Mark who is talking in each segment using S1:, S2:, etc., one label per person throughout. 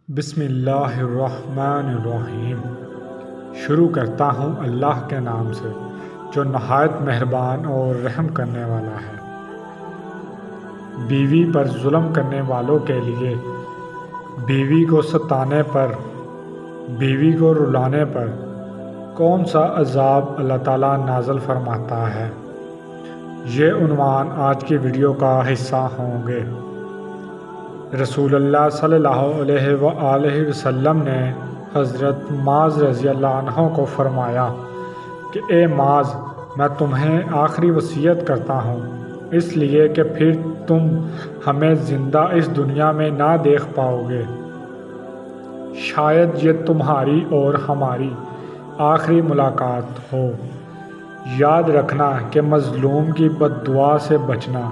S1: بسم اللہ الرحمن الرحیم۔ شروع کرتا ہوں اللہ کے نام سے جو نہایت مہربان اور رحم کرنے والا ہے۔ بیوی پر ظلم کرنے والوں کے لیے، بیوی کو ستانے پر، بیوی کو رلانے پر کون سا عذاب اللہ تعالیٰ نازل فرماتا ہے، یہ عنوان آج کی ویڈیو کا حصہ ہوں گے۔ رسول اللہ صلی اللہ علیہ وآلہ وسلم نے حضرت معاذ رضی اللہ عنہ کو فرمایا کہ اے معاذ، میں تمہیں آخری وصیت کرتا ہوں، اس لیے کہ پھر تم ہمیں زندہ اس دنیا میں نہ دیکھ پاؤ گے۔ شاید یہ تمہاری اور ہماری آخری ملاقات ہو۔ یاد رکھنا کہ مظلوم کی بد دعا سے بچنا،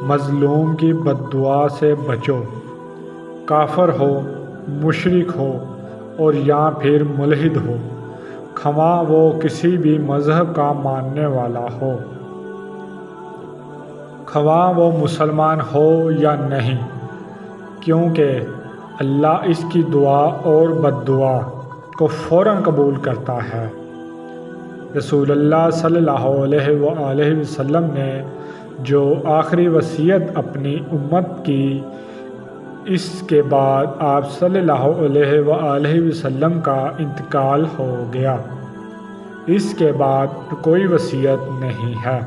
S1: مظلوم کی بد دعا سے بچو، کافر ہو، مشرک ہو اور یا پھر ملحد ہو، خواہ وہ کسی بھی مذہب کا ماننے والا ہو، خواہ وہ مسلمان ہو یا نہیں، کیونکہ اللہ اس کی دعا اور بد دعا کو فوراً قبول کرتا ہے۔ رسول اللہ صلی اللہ علیہ وآلہ وسلم نے جو آخری وصیت اپنی امت کی، اس کے بعد آپ صلی اللہ علیہ وآلہ وسلم کا انتقال ہو گیا۔ اس کے بعد کوئی وصیت نہیں ہے۔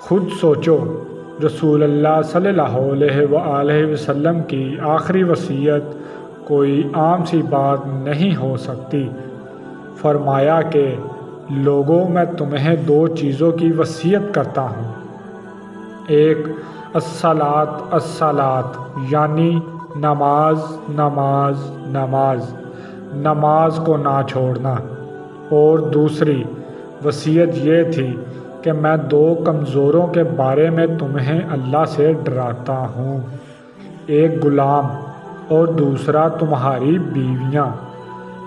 S1: خود سوچو، رسول اللہ صلی اللہ علیہ وآلہ وسلم کی آخری وصیت کوئی عام سی بات نہیں ہو سکتی۔ فرمایا کہ لوگوں، میں تمہیں دو چیزوں کی وصیت کرتا ہوں، ایک الصلاۃ الصلاۃ یعنی نماز نماز نماز، نماز کو نہ چھوڑنا، اور دوسری وصیت یہ تھی کہ میں دو کمزوروں کے بارے میں تمہیں اللہ سے ڈراتا ہوں، ایک غلام اور دوسرا تمہاری بیویاں۔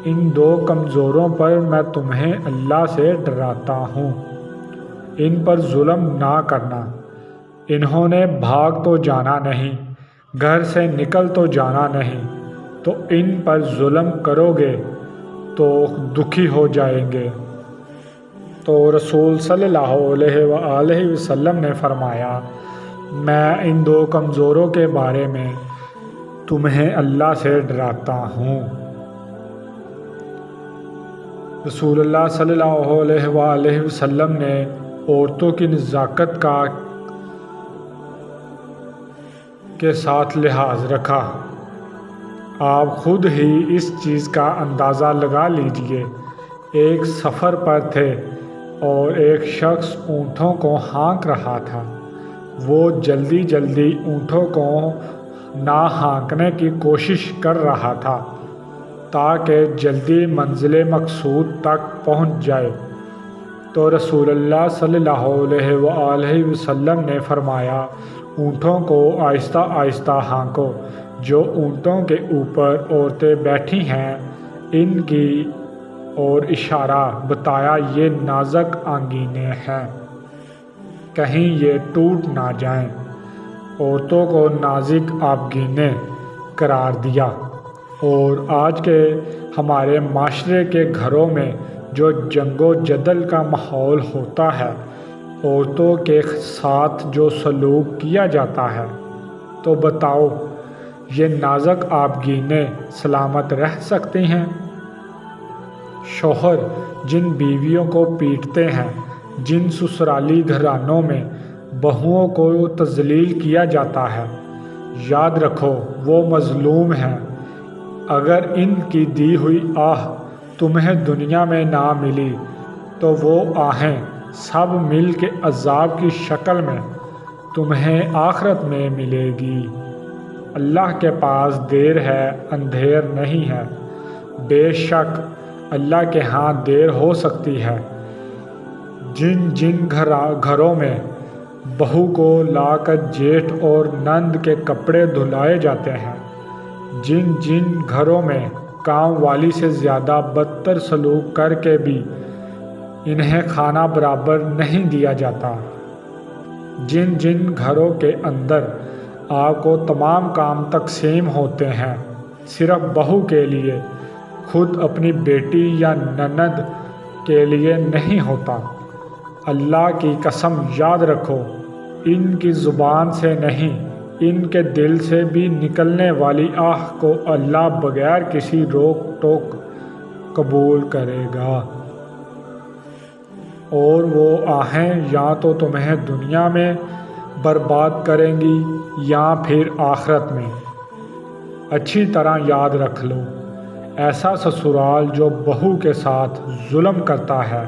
S1: ان دو کمزوروں پر میں تمہیں اللہ سے ڈراتا ہوں، ان پر ظلم نہ کرنا۔ انہوں نے بھاگ تو جانا نہیں، گھر سے نکل تو جانا نہیں، تو ان پر ظلم کرو گے تو دکھی ہو جائیں گے۔ تو رسول صلی اللہ علیہ وآلہ وسلم نے فرمایا، میں ان دو کمزوروں کے بارے میں تمہیں اللہ سے ڈراتا ہوں۔ رسول اللہ صلی اللہ علیہ وآلہ وسلم نے عورتوں کی نزاکت کے ساتھ لحاظ رکھا۔ آپ خود ہی اس چیز کا اندازہ لگا لیجئے۔ ایک سفر پر تھے اور ایک شخص اونٹوں کو ہانک رہا تھا۔ وہ جلدی جلدی اونٹوں کو نہ ہانکنے کی کوشش کر رہا تھا تاکہ جلدی منزل مقصود تک پہنچ جائے۔ تو رسول اللہ صلی اللہ علیہ وآلہ وسلم نے فرمایا، اونٹوں کو آہستہ آہستہ ہانکو، جو اونٹوں کے اوپر عورتیں بیٹھی ہیں ان کی اور اشارہ بتایا، یہ نازک آنگینیں ہیں، کہیں یہ ٹوٹ نہ جائیں۔ عورتوں کو نازک آبگینیں قرار دیا۔ اور آج کے ہمارے معاشرے کے گھروں میں جو جنگ و جدل کا ماحول ہوتا ہے، عورتوں کے ساتھ جو سلوک کیا جاتا ہے، تو بتاؤ یہ نازک آبگینیں سلامت رہ سکتی ہیں؟ شوہر جن بیویوں کو پیٹتے ہیں، جن سسرالی گھرانوں میں بہوؤں کو تذلیل کیا جاتا ہے، یاد رکھو وہ مظلوم ہیں۔ اگر ان کی دی ہوئی آہ تمہیں دنیا میں نہ ملی تو وہ آہیں سب مل کے عذاب کی شکل میں تمہیں آخرت میں ملے گی۔ اللہ کے پاس دیر ہے، اندھیر نہیں ہے۔ بے شک اللہ کے ہاں دیر ہو سکتی ہے۔ جن جن گھروں میں بہو کو لا کر جیٹھ اور نند کے کپڑے دھلائے جاتے ہیں، جن جن گھروں میں کام والی سے زیادہ بدتر سلوک کر کے بھی انہیں کھانا برابر نہیں دیا جاتا، جن جن گھروں کے اندر آپ کو تمام کام تقسیم ہوتے ہیں، صرف بہو کے لیے، خود اپنی بیٹی یا نند کے لیے نہیں ہوتا۔ اللہ کی قسم یاد رکھو، ان کی زبان سے نہیں، ان کے دل سے بھی نکلنے والی آہ کو اللہ بغیر کسی روک ٹوک قبول کرے گا، اور وہ آہیں یا تو تمہیں دنیا میں برباد کریں گی یا پھر آخرت میں۔ اچھی طرح یاد رکھ لو، ایسا سسرال جو بہو کے ساتھ ظلم کرتا ہے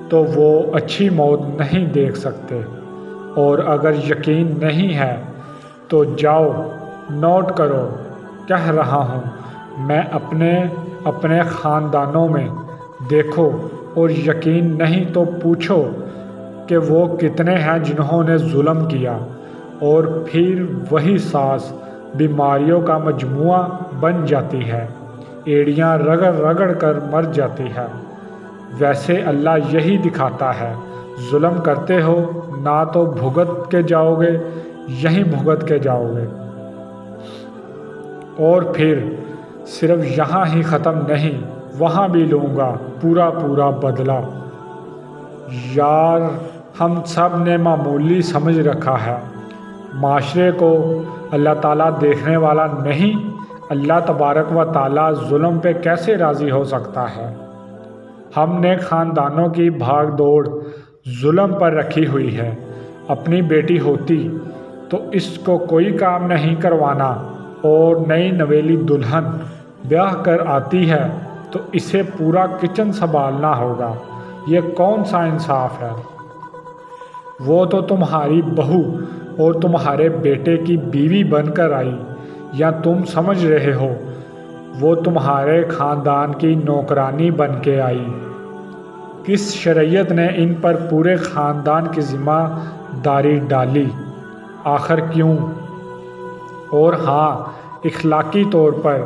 S1: تو وہ اچھی موت نہیں دیکھ سکتے، اور اگر یقین نہیں ہے تو جاؤ نوٹ کرو، کہہ رہا ہوں میں اپنے خاندانوں میں، دیکھو، اور یقین نہیں تو پوچھو کہ وہ کتنے ہیں جنہوں نے ظلم کیا، اور پھر وہی ساس بیماریوں کا مجموعہ بن جاتی ہے، ایڑیاں رگڑ رگڑ کر مر جاتی ہے۔ ویسے اللہ یہی دکھاتا ہے، ظلم کرتے ہو نہ تو بھگت کے جاؤ گے، یہیں بھگت کے جاؤ گے، اور پھر صرف یہاں ہی ختم نہیں، وہاں بھی لوں گا پورا پورا بدلہ۔ یار، ہم سب نے معمولی سمجھ رکھا ہے معاشرے کو، اللہ تعالیٰ دیکھنے والا نہیں۔ اللہ تبارک و تعالیٰ ظلم پہ کیسے راضی ہو سکتا ہے؟ ہم نے خاندانوں کی بھاگ دوڑ ظلم پر رکھی ہوئی ہے۔ اپنی بیٹی ہوتی تو اس کو کوئی کام نہیں کروانا، اور نئی نویلی دلہن بیاہ کر آتی ہے تو اسے پورا کچن سنبھالنا ہوگا۔ یہ کون سا انصاف ہے؟ وہ تو تمہاری بہو اور تمہارے بیٹے کی بیوی بن کر آئی، یا تم سمجھ رہے ہو وہ تمہارے خاندان کی نوکرانی بن کے آئی؟ کس شریعت نے ان پر پورے خاندان کی ذمہ داری ڈالی؟ آخر کیوں؟ اور ہاں، اخلاقی طور پر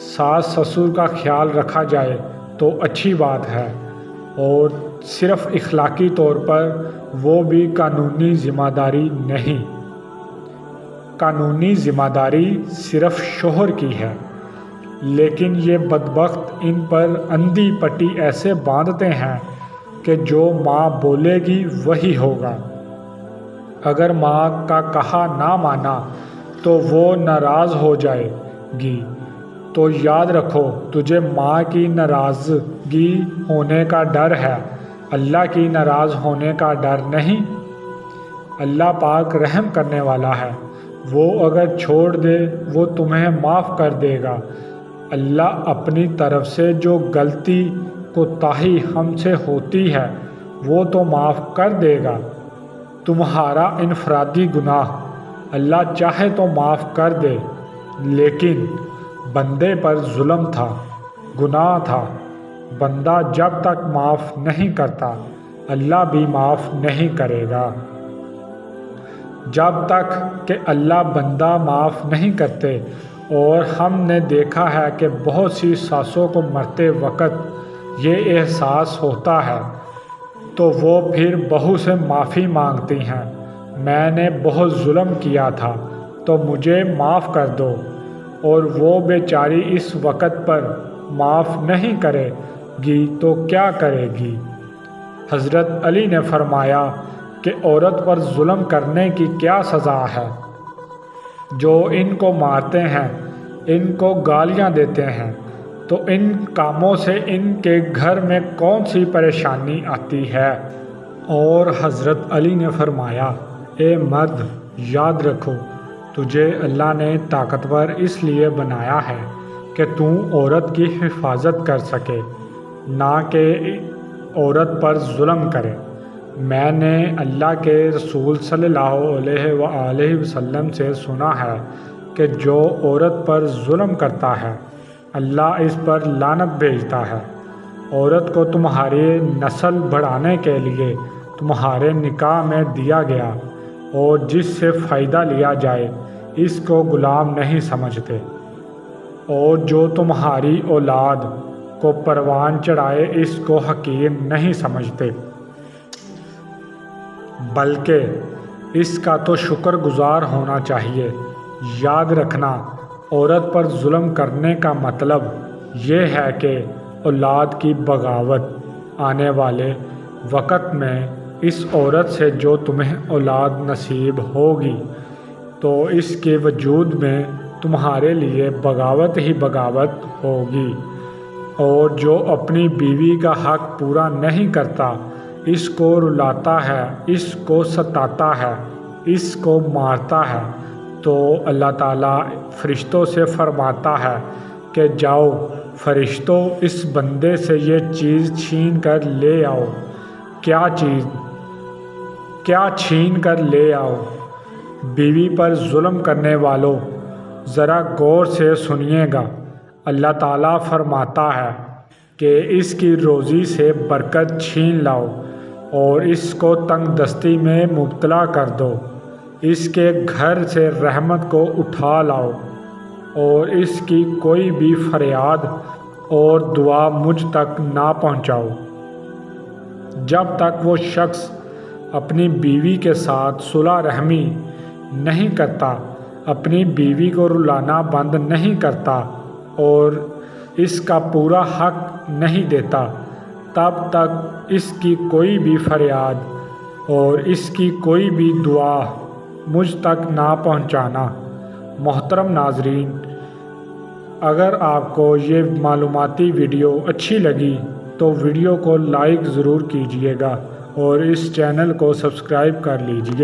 S1: ساس سسر کا خیال رکھا جائے تو اچھی بات ہے، اور صرف اخلاقی طور پر وہ بھی قانونی ذمہ داری نہیں۔ قانونی ذمہ داری صرف شوہر کی ہے، لیکن یہ بدبخت ان پر اندھی پٹی ایسے باندھتے ہیں کہ جو ماں بولے گی وہی ہوگا۔ اگر ماں کا کہا نہ مانا تو وہ ناراض ہو جائے گی، تو یاد رکھو تجھے ماں کی ناراضگی ہونے کا ڈر ہے، اللہ کی ناراض ہونے کا ڈر نہیں۔ اللہ پاک رحم کرنے والا ہے، وہ اگر چھوڑ دے وہ تمہیں معاف کر دے گا۔ اللہ اپنی طرف سے جو غلطی کوتاہی ہم سے ہوتی ہے وہ تو معاف کر دے گا۔ تمہارا انفرادی گناہ اللہ چاہے تو معاف کر دے، لیکن بندے پر ظلم تھا، گناہ تھا۔ بندہ جب تک معاف نہیں کرتا اللہ بھی معاف نہیں کرے گا۔ جب تک کہ اللہ بندہ معاف نہیں کرتے، اور ہم نے دیکھا ہے کہ بہت سی ساسوں کو مرتے وقت یہ احساس ہوتا ہے تو وہ پھر بہو سے معافی مانگتی ہیں، میں نے بہت ظلم کیا تھا تو مجھے معاف کر دو، اور وہ بیچاری اس وقت پر معاف نہیں کرے گی تو کیا کرے گی؟ حضرت علی نے فرمایا کہ عورت پر ظلم کرنے کی کیا سزا ہے؟ جو ان کو مارتے ہیں، ان کو گالیاں دیتے ہیں، تو ان کاموں سے ان کے گھر میں کون سی پریشانی آتی ہے؟ اور حضرت علی نے فرمایا، اے مرد، یاد رکھو تجھے اللہ نے طاقتور اس لیے بنایا ہے کہ تو عورت کی حفاظت کر سکے، نہ کہ عورت پر ظلم کرے۔ میں نے اللہ کے رسول صلی اللہ علیہ وآلہ وسلم سے سنا ہے کہ جو عورت پر ظلم کرتا ہے اللہ اس پر لعنت بھیجتا ہے۔ عورت کو تمہاری نسل بڑھانے کے لیے تمہارے نکاح میں دیا گیا، اور جس سے فائدہ لیا جائے اس کو غلام نہیں سمجھتے، اور جو تمہاری اولاد کو پروان چڑھائے اس کو حقیر نہیں سمجھتے، بلکہ اس کا تو شکر گزار ہونا چاہیے۔ یاد رکھنا عورت پر ظلم کرنے کا مطلب یہ ہے کہ اولاد کی بغاوت آنے والے وقت میں اس عورت سے جو تمہیں اولاد نصیب ہوگی تو اس کے وجود میں تمہارے لیے بغاوت ہی بغاوت ہوگی، اور جو اپنی بیوی کا حق پورا نہیں کرتا، اس کو رلاتا ہے، اس کو ستاتا ہے، اس کو مارتا ہے، تو اللہ تعالیٰ فرشتوں سے فرماتا ہے کہ جاؤ فرشتوں اس بندے سے یہ چیز چھین کر لے آؤ۔ کیا چیز؟ کیا چھین کر لے آؤ؟ بیوی پر ظلم کرنے والوں، ذرا غور سے سنیے گا۔ اللہ تعالیٰ فرماتا ہے کہ اس کی روزی سے برکت چھین لاؤ اور اس کو تنگ دستی میں مبتلا کر دو، اس کے گھر سے رحمت کو اٹھا لاؤ اور اس کی کوئی بھی فریاد اور دعا مجھ تک نہ پہنچاؤ۔ جب تک وہ شخص اپنی بیوی کے ساتھ صلح رحمی نہیں کرتا، اپنی بیوی کو رلانا بند نہیں کرتا اور اس کا پورا حق نہیں دیتا، تب تک اس کی کوئی بھی فریاد اور اس کی کوئی بھی دعا مجھ تک نہ پہنچانا۔ محترم ناظرین، اگر آپ کو یہ معلوماتی ویڈیو اچھی لگی تو ویڈیو کو لائک ضرور کیجیے گا اور اس چینل کو سبسکرائب کر لیجیے۔